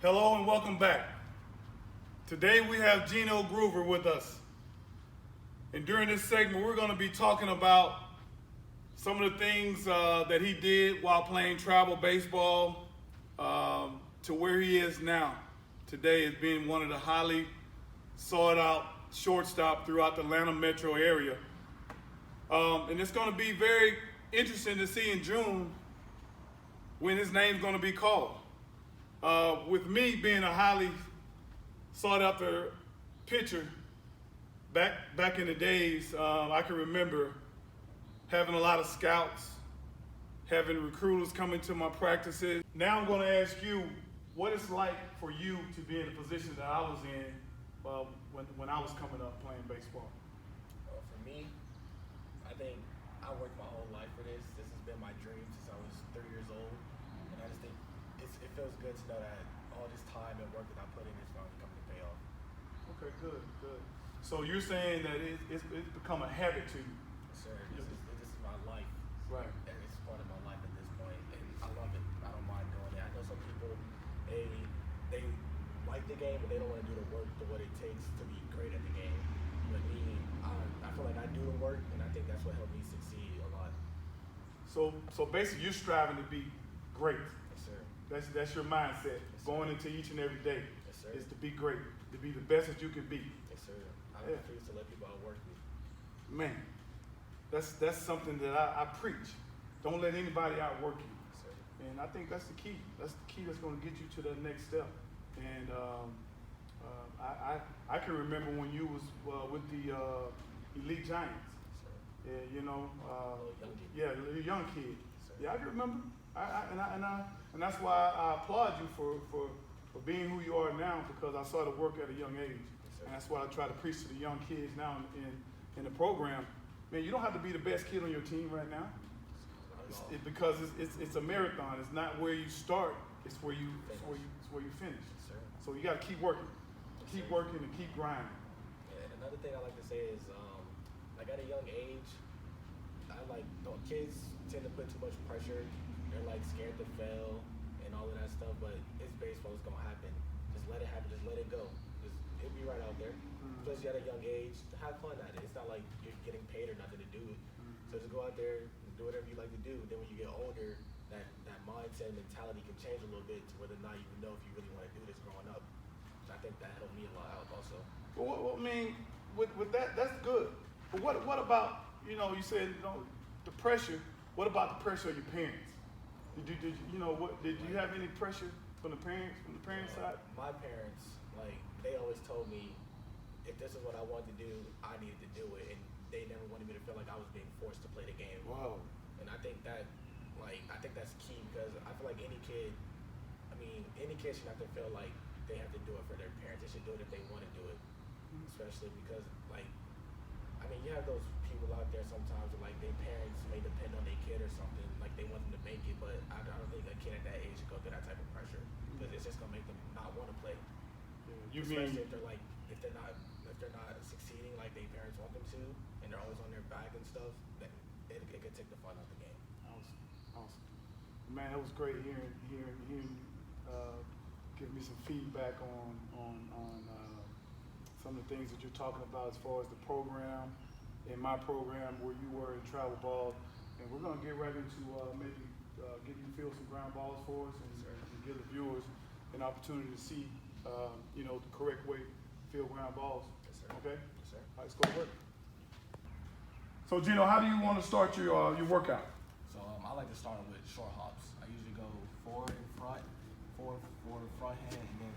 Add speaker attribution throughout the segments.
Speaker 1: Hello and welcome back. Today we have Gino Groover with us. And during this segment, we're going to be talking about some of the things that he did while playing travel baseball to where he is now. Today as being one of the highly sought out shortstop throughout the Atlanta metro area. And it's going to be very interesting to see in June when his name's going to be called. With me being a highly sought after pitcher, back in the days, I can remember having a lot of scouts, having recruiters come into my practices. Now I'm going to ask you what it's like for you to be in the position that I was in when I was coming up playing baseball.
Speaker 2: For me, I think I worked my whole life for this. This has been my dream since I was 3 years old. And I just think it feels good to know that all this time and work that I put in is finally coming to pay off.
Speaker 1: Okay, good. So you're saying that it's become a habit to you?
Speaker 2: Yes, sir. This is my life.
Speaker 1: Right.
Speaker 2: And it's part of my life at this point, and I love it. I don't mind doing it. I know some people, they like the game, but they don't want to do the work, what it takes to be great at the game. But me, I feel like I do the work, and I think that's what helped me succeed a lot.
Speaker 1: So basically, you're striving to be great.
Speaker 2: Yes, sir.
Speaker 1: That's your mindset.
Speaker 2: Yes,
Speaker 1: going into each and every day.
Speaker 2: Yes, sir.
Speaker 1: Is to be great, to be the best that you can be.
Speaker 2: Yes, sir. I
Speaker 1: Yeah.
Speaker 2: refuse to let people outwork me.
Speaker 1: Man, that's something that I preach. Don't let anybody outwork you.
Speaker 2: Yes, sir.
Speaker 1: And I think that's the key. That's the key that's going to get you to that next step. And I can remember when you was with the Elite Giants.
Speaker 2: Yes, sir.
Speaker 1: You know,
Speaker 2: Little young kid.
Speaker 1: yeah, little young kid.
Speaker 2: Yes, sir.
Speaker 1: Yeah, I can remember. And that's why I applaud you for being who you are now, because I saw the work at a young age.
Speaker 2: Yes, sir.
Speaker 1: And that's what I try to preach to the young kids now in the program. Man, you don't have to be the best kid on your team right now. Because it's a marathon. It's not where you start. It's where you finish.
Speaker 2: Yes, sir.
Speaker 1: So you got to keep working,
Speaker 2: Yes,
Speaker 1: keep
Speaker 2: sir.
Speaker 1: working, and keep grinding.
Speaker 2: And another thing I like to say is, like at a young age, kids tend to put too much pressure. They're like scared to fail and all of that stuff. But it's baseball. It's gonna happen. Just let it happen. Just let it go. It'll be right out there. Especially at a young age, have fun at it. It's not like you're getting paid or nothing to do it. So just go out there and do whatever you like to do. Then when you get older, that mindset and mentality can change a little bit to whether or not you know if you really want to do this growing up. So I think that helped me a lot out also.
Speaker 1: Well, I mean, with that, that's good. But what about, you said, the pressure. What about the pressure of your parents? Did you have any pressure from the parents side?
Speaker 2: My parents, they always told me if this is what I wanted to do, I needed to do it, and they never wanted me to feel like I was being forced to play the game.
Speaker 1: Wow.
Speaker 2: And I think that's key, because I feel like any kid should have to feel like they have to do it for their parents. They should do it if they want to do it, especially because you have those people out there sometimes where their parents may depend on their kid or something, they want them to make it, but I don't think a kid at that age should go through that type of pressure, because it's just gonna make them not want to play.
Speaker 1: Yeah,
Speaker 2: Especially if they're not succeeding like their parents want them to, and they're always on their back and stuff, then it could take the fun out of the game.
Speaker 1: Awesome. Man, that was great hearing give me some feedback on some of the things that you're talking about as far as the program, in my program where you were in travel ball. And we're going to get right into maybe get you field some ground balls for us and give the viewers an opportunity to see the correct way to field ground balls.
Speaker 2: Yes, sir.
Speaker 1: Okay?
Speaker 2: Yes, sir.
Speaker 1: All right, let's go to work. So Gino, how do you want to start your workout?
Speaker 3: So I like to start with short hops. I usually go four in front, four for the front hand, and then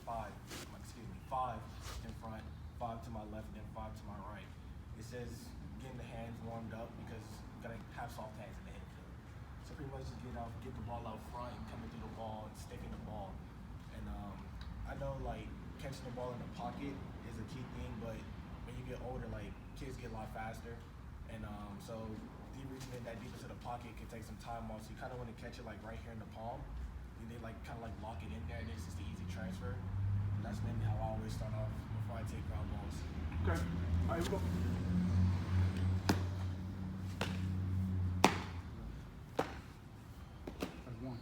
Speaker 3: five in front, five to my left, and then five to my right. It says getting the hands warmed up because you gotta have soft hands in the infield. So pretty much just get the ball out front and coming through the ball and sticking the ball. And I know catching the ball in the pocket is a key thing, but when you get older, kids get a lot faster. And so reaching in that deep into the pocket can take some time off. So you kind of want to catch it right here in the palm. And they kind of lock it in there. And it's just the easy transfer. And that's mainly how I always start off before I take ground balls.
Speaker 1: Okay. All right, here we go. That's one.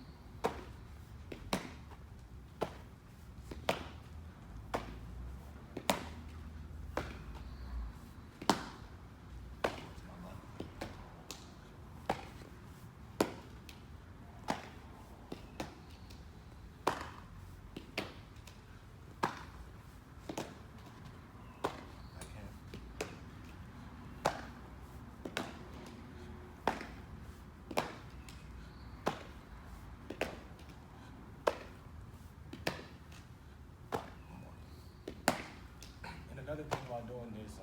Speaker 3: another thing while doing this,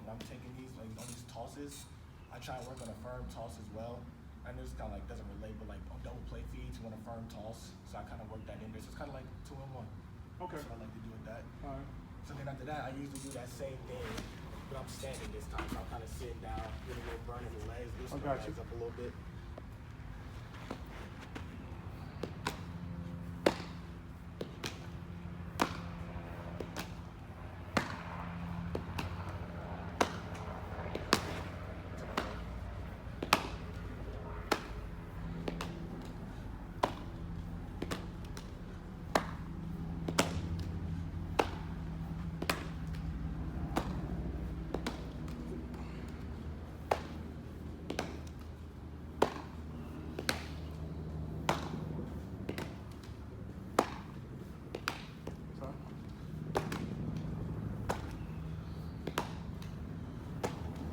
Speaker 3: when I'm taking these, like on these tosses, I try and work on a firm toss as well. I know this kind of like doesn't relate, but like on double play feeds, you want a firm toss. So I kind of work that in there. So it's kind of like 2-in-1.
Speaker 1: Okay.
Speaker 3: That's what I like to do with that.
Speaker 1: All right.
Speaker 3: So then after that, I usually do that same thing, but I'm standing this time. So I'm kind of sitting down, getting a little burn in the legs, loosen the
Speaker 1: got you.
Speaker 3: legs up a little bit.
Speaker 1: Sorry.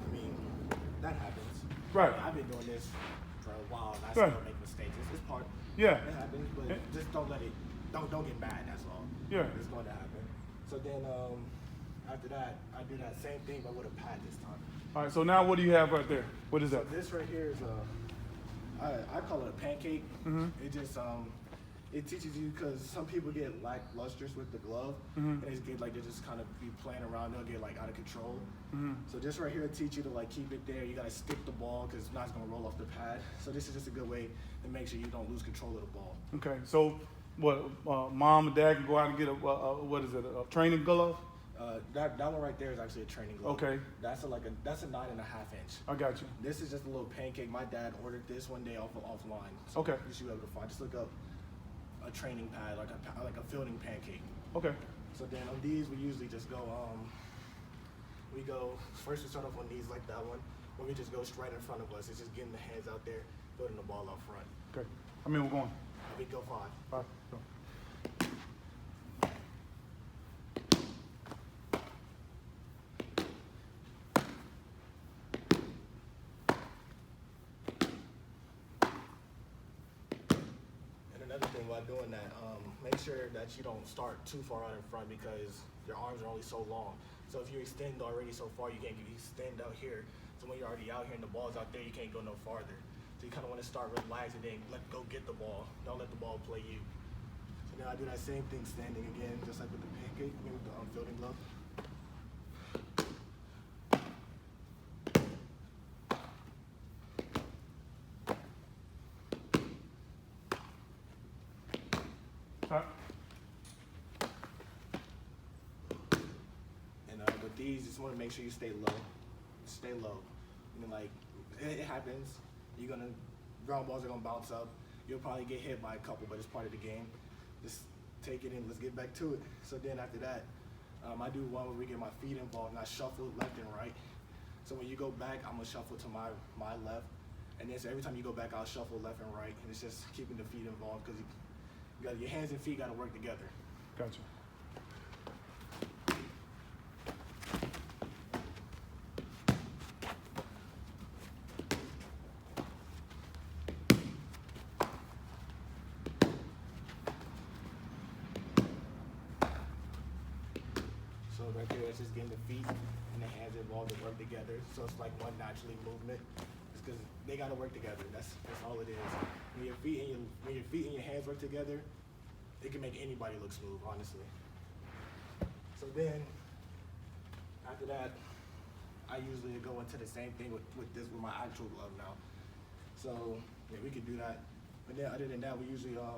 Speaker 3: I mean, that happens.
Speaker 1: Right.
Speaker 3: I've been doing this for a while, and I
Speaker 1: Right.
Speaker 3: still make mistakes. It's part.
Speaker 1: Yeah.
Speaker 3: It happens, but just don't let it. Don't get mad. That's all.
Speaker 1: Yeah.
Speaker 3: It's going to happen. So then, after that, I do that same thing, but with a pad this time.
Speaker 1: All right. So now what do you have right there? What is that?
Speaker 3: So this right here is I call it a pancake. It just it teaches you, because some people get lacklustrous with the glove, and they get like they just kind of be playing around. They'll get like out of control. So this right here teach you to like keep it there. You gotta stick the ball because it's not gonna roll off the pad. So this is just a good way to make sure you don't lose control of the ball.
Speaker 1: Okay. So what? Mom and dad can go out and get what is it? A training glove?
Speaker 3: That one right there is actually a training glove.
Speaker 1: Okay.
Speaker 3: That's a 9.5 inch.
Speaker 1: I got you.
Speaker 3: This is just a little pancake. My dad ordered this one day offline. So
Speaker 1: Okay.
Speaker 3: you should be able to find. Just look up a training pad, like a fielding pancake.
Speaker 1: Okay.
Speaker 3: So then on these, we usually just go. We go first. We start off on these like that one, where we just go straight in front of us. It's just getting the hands out there, putting the ball up front.
Speaker 1: Okay. I mean, we're going.
Speaker 3: We go 5.
Speaker 1: 5. Go.
Speaker 3: And another thing while doing that, make sure that you don't start too far out in front because your arms are only so long. So if you extend already so far, you can't extend out here. So when you're already out here and the ball's out there, you can't go no farther. So you kind of want to start relaxed and then go get the ball. Don't let the ball play you. So now I do that same thing standing again, just like with the pancake, with the fielding glove.
Speaker 1: All right.
Speaker 3: And with these, just want to make sure you stay low. Stay low. I mean, like, it happens. Ground balls are going to bounce up. You'll probably get hit by a couple, but it's part of the game. Just take it in. Let's get back to it. So then after that, I do one where we get my feet involved, and I shuffle left and right. So when you go back, I'm going to shuffle to my left. And then so every time you go back, I'll shuffle left and right. And it's just keeping the feet involved because your hands and feet got to work together.
Speaker 1: Gotcha.
Speaker 3: So right there, it's just getting the feet and the hands involved to work together. So it's like one naturally movement. It's because they got to work together. That's all it is. When your feet and your hands work together, it can make anybody look smooth, honestly. So then, after that, I usually go into the same thing with my actual glove now. So yeah, we could do that. But then other than that, we usually can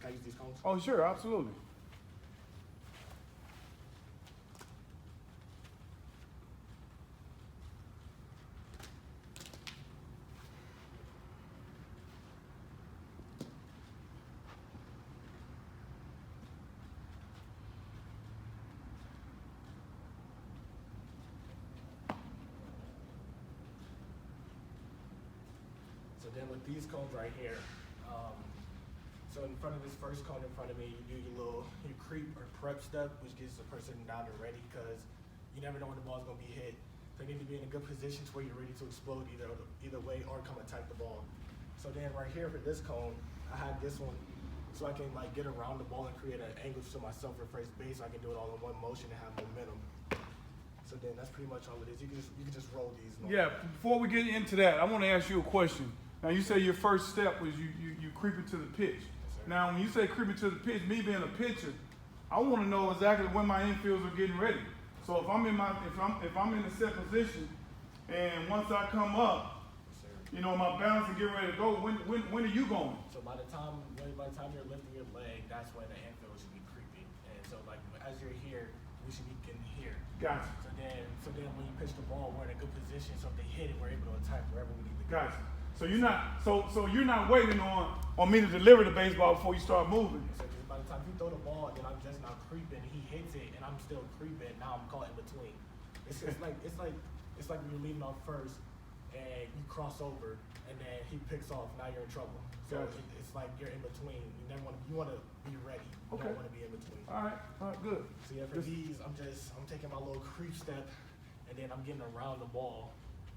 Speaker 3: I use these cones?
Speaker 1: Oh, sure. Absolutely.
Speaker 3: So then with these cones right here, so in front of this first cone in front of me, you do your creep or prep step, which gets the person down and ready because you never know when the ball's gonna be hit. So you need to be in a good position to where you're ready to explode either way or come attack the ball. So then right here for this cone, I have this one
Speaker 2: so I can like get around the ball and create an angle to myself for first base. So I can do it all in one motion and have momentum. So then that's pretty much all it is. You can just roll these.
Speaker 1: Yeah, before we get into that, I want to ask you a question. Now, you say your first step was you creeping to the pitch.
Speaker 2: Yes,
Speaker 1: now, when you say creeping to the pitch, me being a pitcher, I want to know exactly when my infields are getting ready. So if I'm in the set position, and once I come up,
Speaker 2: yes,
Speaker 1: my balance is getting ready to go. When are you going?
Speaker 2: So by the time you're lifting your leg, that's when the infield should be creeping. And so like as you're here, we should be getting here.
Speaker 1: Gotcha.
Speaker 2: So then when you pitch the ball, we're in a good position. So if they hit it, we're able to attack wherever we need to go.
Speaker 1: Gotcha. So you're not waiting on me to deliver the baseball before you start moving.
Speaker 2: So by the time you throw the ball, then I'm just not creeping. He hits it, and I'm still creeping. Now I'm caught in between. It's like when you're leading off first, and you cross over, and then he picks off. Now you're in trouble. So
Speaker 1: Gotcha.
Speaker 2: it's like you're in between. You want to be ready. You
Speaker 1: Okay.
Speaker 2: don't want to be in between.
Speaker 1: All right, good.
Speaker 2: So yeah, for these, I'm taking my little creep step, and then I'm getting around the ball,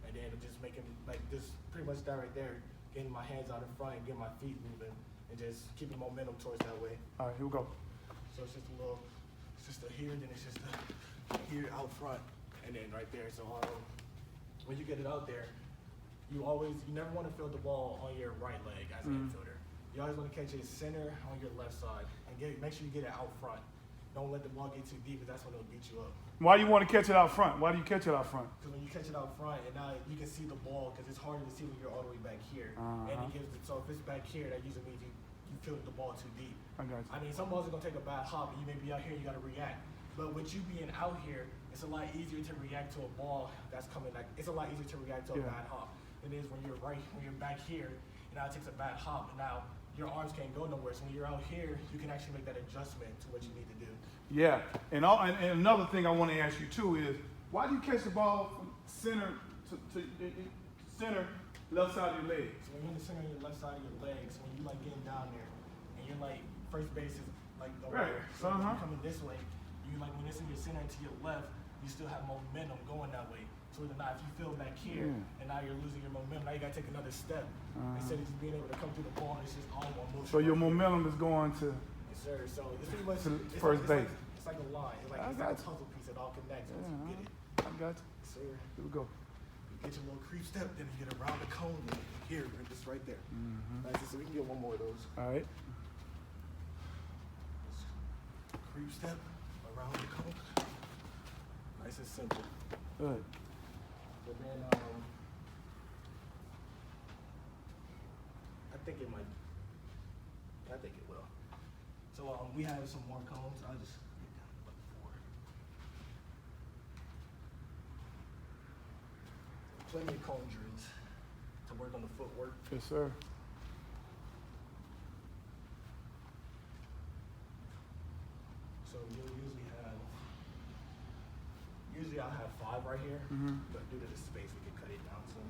Speaker 2: and then I'm just making like this, pretty much that right there, getting my hands out in front, and getting my feet moving, and just keeping momentum towards that way.
Speaker 1: All right, here we go.
Speaker 2: So it's just a here, then it's just a here out front, and then right there. So when you get it out there, you never want to field the ball on your right leg as an infielder. You always want to catch it center on your left side, and make sure you get it out front. Don't let the ball get too deep, because that's when it'll beat you up.
Speaker 1: Why do you want to catch it out front? Why do you catch it out front?
Speaker 2: Because when you catch it out front, and now you can see the ball, because it's harder to see when you're all the way back here. And so if it's back here, that usually means you fielded the ball too deep.
Speaker 1: I got you.
Speaker 2: I mean, some balls are gonna take a bad hop, and you may be out here, you gotta react. But with you being out here, it's a lot easier to react to a ball that's coming. Like it's a lot easier to react to a bad hop than it is when you're back here, and now it takes a bad hop, and now your arms can't go nowhere. So when you're out here, you can actually make that adjustment to what you need to do.
Speaker 1: Yeah, and another thing I want to ask you too is, why do you catch the ball from center to center left side of your leg?
Speaker 2: So when you're in the center of your left side of your legs, when you like getting down there, and you're like first base is like over
Speaker 1: Right.
Speaker 2: there. So when you're coming this way, you like when it's in your center to your left, you still have momentum going that way. So now if you feel back here, and now you're losing your momentum, now you gotta take another step. Instead of just being able to come through the ball, it's just all one motion.
Speaker 1: So your momentum is going to.
Speaker 2: Yes, sir. So it's pretty much
Speaker 1: To
Speaker 2: it's
Speaker 1: first
Speaker 2: like,
Speaker 1: base.
Speaker 2: It's like a line. It's like
Speaker 1: I
Speaker 2: it's
Speaker 1: got
Speaker 2: like a
Speaker 1: you.
Speaker 2: puzzle piece. It all connects once you get it.
Speaker 1: I got you.
Speaker 2: Yes, sir.
Speaker 1: Here we go.
Speaker 2: You get your little creep step, then you get around the cone, and here, and just right there. Nice. So we can get one more of those.
Speaker 1: All right.
Speaker 2: Creep step around the cone. Nice and simple.
Speaker 1: Good.
Speaker 2: But then I think it might. I think it will. So we have some more cones. I'll just get down to like 4. Plenty of cone drills to work on the footwork.
Speaker 1: Yes, sir.
Speaker 2: So usually I'll have 5 right here, but due to the space, we can cut it down some.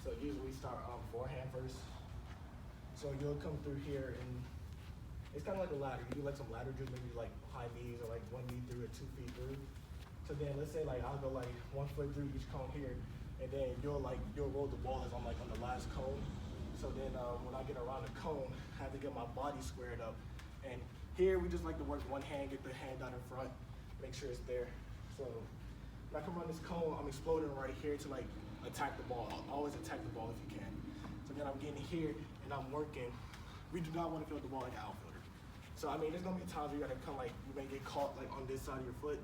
Speaker 2: So usually we start forehand first. So you'll come through here, and it's kind of like a ladder. You do like some ladder drills, maybe like high knees or like 1 knee through or 2 feet through. So then let's say like I'll go like 1 foot through each cone here, and then you'll roll the ball as I'm like on the last cone. So then when I get around the cone, I have to get my body squared up. And here we just like to work one hand, get the hand out in front, make sure it's there. So when I come around this cone, I'm exploding right here to like attack the ball. I'll always attack the ball if you can. So then I'm getting here and I'm working. We do not want to field the ball like an outfielder. So I mean, there's gonna be times where you gotta come like, you may get caught like on this side of your foot.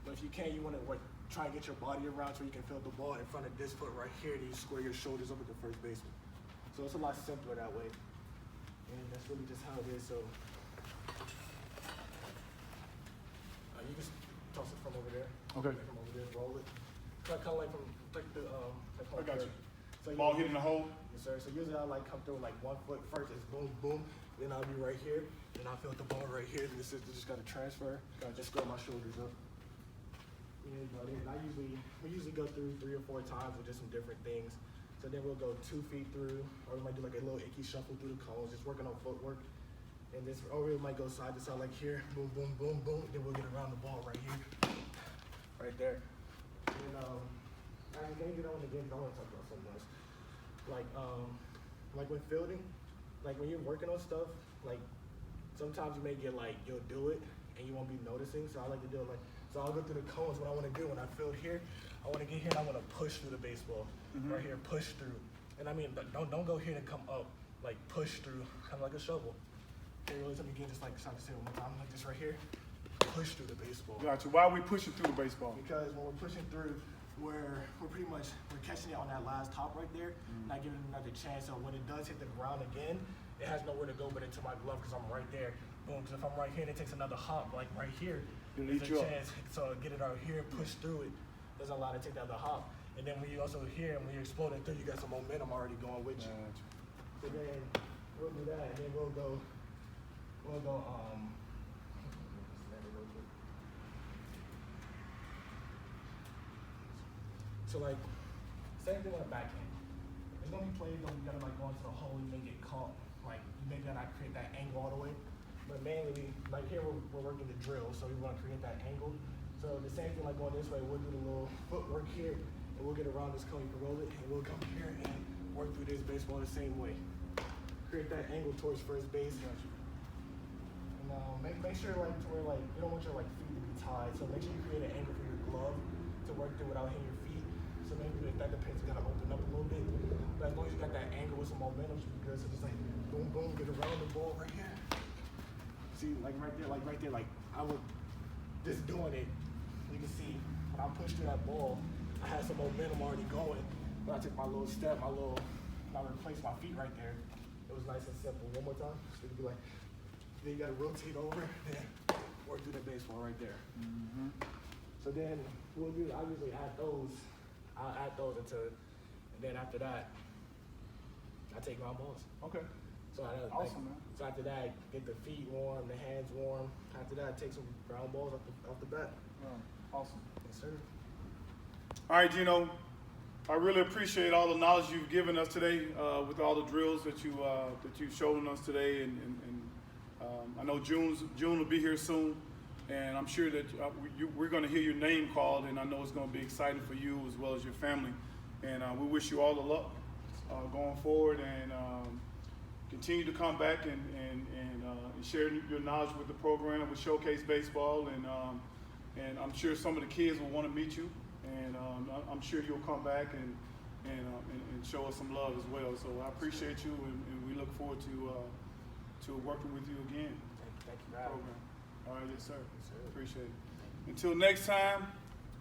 Speaker 2: But if you can, you wanna try and get your body around so you can field the ball in front of this foot right here, then you square your shoulders up at the first baseman. So it's a lot simpler that way. And that's really just how it is. So you can toss it from over there.
Speaker 1: Okay.
Speaker 2: From over there, roll it. Kind of like from like the
Speaker 1: I got you.
Speaker 2: So
Speaker 1: Ball hitting the hole.
Speaker 2: Yes, sir. So usually I'll like come through like 1 foot first. It's boom, boom. Then I'll be right here. Then I'll feel the ball right here. Then this is just got to transfer. Got to just square my shoulders up. And we usually go through 3 or 4 times with just some different things. So then we'll go 2 feet through, or we might do like a little icky shuffle through the cones, just working on footwork. And this, or we might go side to side like here, boom, boom, boom, boom. Then we'll get around the ball right here, right there. And Can you get on again? I don't want to talk about something else. Like when fielding, like when you're working on stuff, like sometimes you may get like, you'll do it and you won't be noticing. So I like to do it like, so I'll go through the cones. What I want to do when I field here, I want to get here and I want to push through the baseball. Right here, push through. And I mean, don't go here and come up. Like push through, kind of like a shovel. Okay, really, let me again, just like trying to say it one more time, like this right here. Push through the baseball.
Speaker 1: Gotcha. Why are we pushing through the baseball?
Speaker 2: Because when we're pushing through, we're pretty much catching it on that last top right there, not giving it another chance. So when it does hit the ground again, it has nowhere to go but into my glove because I'm right there. Boom. Because if I'm right here and it takes another hop, like right here, there's a chance. So get it out here, push through it. Doesn't allow it to take that other hop. And then when you also here, when you're exploding through, you got some momentum already going with you. So then we'll do that, and then we'll go. So like, same thing on the backhand. There's gonna be plays where you gotta like go into the hole, you may get caught. Like you may not create that angle all the way. But mainly, like here we're working the drill, so we wanna create that angle. So the same thing like going this way, we'll do the little footwork here, and we'll get around this cone, you can roll it, and we'll come here and work through this baseball the same way. Create that angle towards first base. And make sure like to where like you don't want your like feet to be tied. So make sure you create an angle for your glove to work through without hitting your feet. So maybe if that depends, you gotta open up a little bit. But as long as you got that angle with some momentum, should be good. So just like boom, boom, get around the ball right here. See, like right there, like I would just doing it. You can see when I pushed through that ball, I had some momentum already going. When I took my little step, I replaced my feet right there. It was nice and simple. One more time. So you be like, then you gotta rotate over, then work through the baseball right there. So then we'll do. I usually add those. I'll add those until, and then after that, I take ground balls.
Speaker 1: Okay.
Speaker 2: So
Speaker 1: Awesome, man.
Speaker 2: So after that, get the feet warm, the hands warm. After that, take some ground balls off the bat.
Speaker 1: Awesome.
Speaker 2: Yes, sir.
Speaker 1: All right, Gino. I really appreciate all the knowledge you've given us today with all the drills that you've shown us today, and I know June will be here soon, and I'm sure that we're going to hear your name called, and I know it's going to be exciting for you as well as your family. And we wish you all the luck going forward, and continue to come back and share your knowledge with the program, with Showcase Baseball, and I'm sure some of the kids will want to meet you, and I'm sure you'll come back and show us some love as well. So I appreciate you, and we look forward to working with you again.
Speaker 2: Thank you for having me.
Speaker 1: All right, yes sir. Appreciate it. Until next time,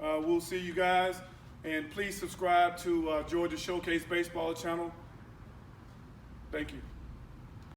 Speaker 1: we'll see you guys, and please subscribe to Georgia Showcase Baseball channel. Thank you.